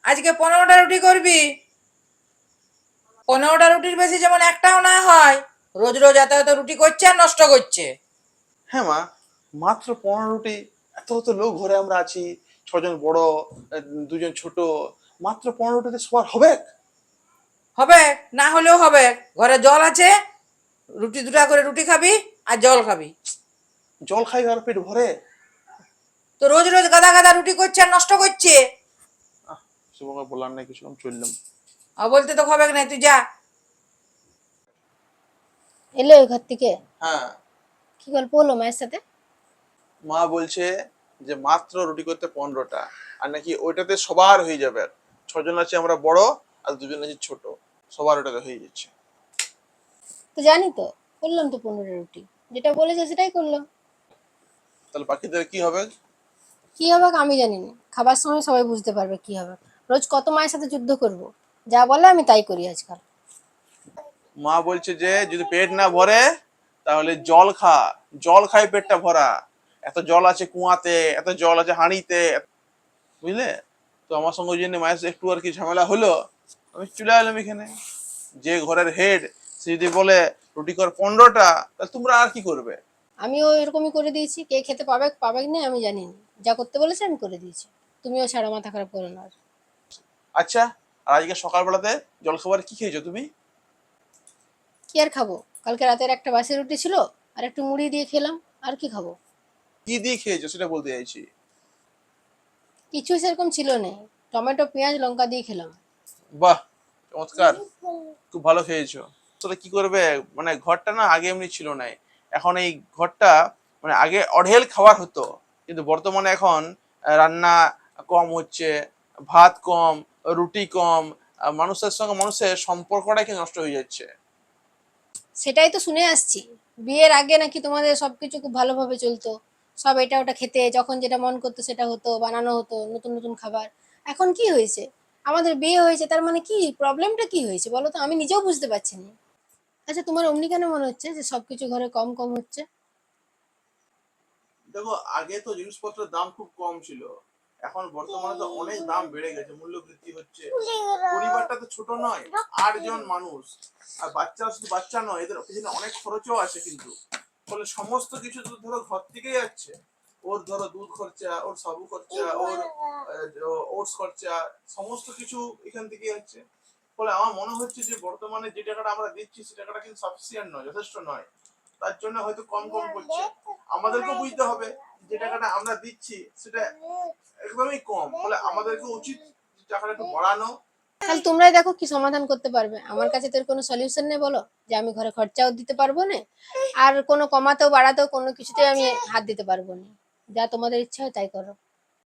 আজকে 15টা রুটি করবি। 15টা রুটির বেশি যেমন একটাও না হয়। রোজ রোজ এত এত রুটি করছে আর নষ্ট করছে। হ্যাঁ মা, মাত্র 15টি। এত এত লোক ঘরে আমরা আছি, 6জন বড়, 2জন ছোট, মাত্র 15টিতে সবার হবে? হবে, না হলেও হবে। ঘরে জল আছে, রুটি দুটা করে রুটি খাবি আর জল খাবি। জল খাই আর পেট ভরে? তো রোজ রোজ গাদা গাদা রুটি করছে আর নষ্ট করছে। সেভাবে বলার নাই কিছু, আমি চললাম। বলতে তো হবে না, তুই যা। এলো ওই ঘর থেকে? হ্যাঁ, কি গল্প হলো মায়ের সাথে? মা বলছে যে মাত্র রুটি করতে 15টা, আর নাকি ওইটাতে সবার হয়ে যাবে। 6জন আছে আমরা বড়, আর 2জন আছে ছোট, সবার ওটাতে হয়ে যাচ্ছে। তো জানি তো, করলাম তো 15 রুটি, যেটা বলেছে সেটাই করলাম। তাহলে বাকিদের কি হবে? কি হবে আমি জানি না, খাবার সময় সবাই বুঝতে পারবে কি হবে। রোজ কত মায়ের সাথে যুদ্ধ করব? যা বলে আমি তাই করি আজকাল। মা বলছে যে যদি পেট না ভরে তাহলে জল খা, জল খাই পেটটা ভরা। এত জল আছে কুয়াতে, এত জল আছে হাঁড়িতে, বুঝলে? তো আমার সঙ্গে ওই জন্য মায়ের সাথে একটু আর কি ঝামেলা হলো, আমি চলে এলাম এখানে। যে ঘরের হেড, সে যদি বলে রুটি কর 15টা, তাহলে তোমরা আর কি করবে? আমিও এরকমই করে দিয়েছি, কে খেতে পাবে পাবে কি না আমি জানি না, যা করতে বলেছে আমি করে দিয়েছি। তুমিও ছাড়ো, মাথা খারাপ করো না আর। আচ্ছা, আর আজকে সকালবেলাতে জল খাবার কি খেয়েছো তুমি? কি আর খাবো? কালকে রাতের একটা বাসি রুটি ছিল, আর একটু মুড়ি দিয়ে খেলাম। আর কি খাবো? কি দিয়ে খেয়েছো সেটা বলতে চাইছি। কিছুই সেরকম ছিল না, টমেটো পেঁয়াজ লঙ্কা দিয়ে খেলাম। বাহ, চমৎকার, খুব ভালো খেয়েছো। আসলে কি করবে, মানে ঘরটা না আগে এমনি ছিল না। এখন এই ঘরটা, মানে আগে অঢেল খাবার হতো, কিন্তু বর্তমানে এখন রান্না কম হচ্ছে, ভাত কম, রুটি কম, মানুষের সঙ্গে মানুষের সম্পর্কটাই কি নষ্ট হয়ে যাচ্ছে। সেটাই তো শুনে আসছি। বিয়ের আগে নাকি তোমাদের সবকিছু খুব ভালোভাবে চলতো, সব এটা ওটা খেতে, যখন যেটা মন করতো সেটা হতো, বানানো হতো নতুন নতুন খাবার। এখন কি হয়েছে? আমাদের বিয়ে হয়েছে তার মানে কি, প্রবলেমটা কি হয়েছে বলো তো, আমি নিজেও বুঝতে পারছি না। আচ্ছা, তোমার অমনি কেন মনে হচ্ছে যে সবকিছু ঘরে কম কম হচ্ছে? দেখো, আগে তো জিনিসপত্রের দাম খুব কম ছিল, এখন বর্তমানে তো অনেক দাম বেড়ে গেছে, মূল্য বৃদ্ধি হচ্ছে। পরিবারটা তো ছোট নয়, 8জন মানুষ। আর বাচ্চারা শুধু বাচ্চা নয়, এদের পিছনে অনেক খরচও আছে কিন্তু। ফলে সমস্ত কিছু তো ধরো ঘর থেকেই যাচ্ছে। ওর ধরো দুধ খরচা, ওর সাবু খরচা, ওর ওটস খরচা, সমস্ত কিছু এখান থেকে যাচ্ছে। ফলে আমার মনে হচ্ছে যে বর্তমানে যে টাকাটা আমরা দিচ্ছি সে টাকাটা কিন্তু সাফিসিয়েন্ট নয়, যথেষ্ট নয়। তার জন্য হয়তো কম কম করছে। আমাদেরকেও বুঝতে হবে যে টাকাটা আমরা দিচ্ছি সেটা একদমই কম, ফলে আমাদেরকে উচিত যে টাকাটা একটু বাড়ানো। তাহলে তোমরাই দেখো কি সমাধান করতে পারবে। আমার কাছে তোর কোনো সলিউশন নেই বলো, যে আমি ঘরে খরচাও দিতে পারবো না, আর কোনো কমাতেও বাড়াতেও কোনো কিছুতেই আমি হাত দিতে পারবো না। যা তোমাদের ইচ্ছা হয় তাই করো।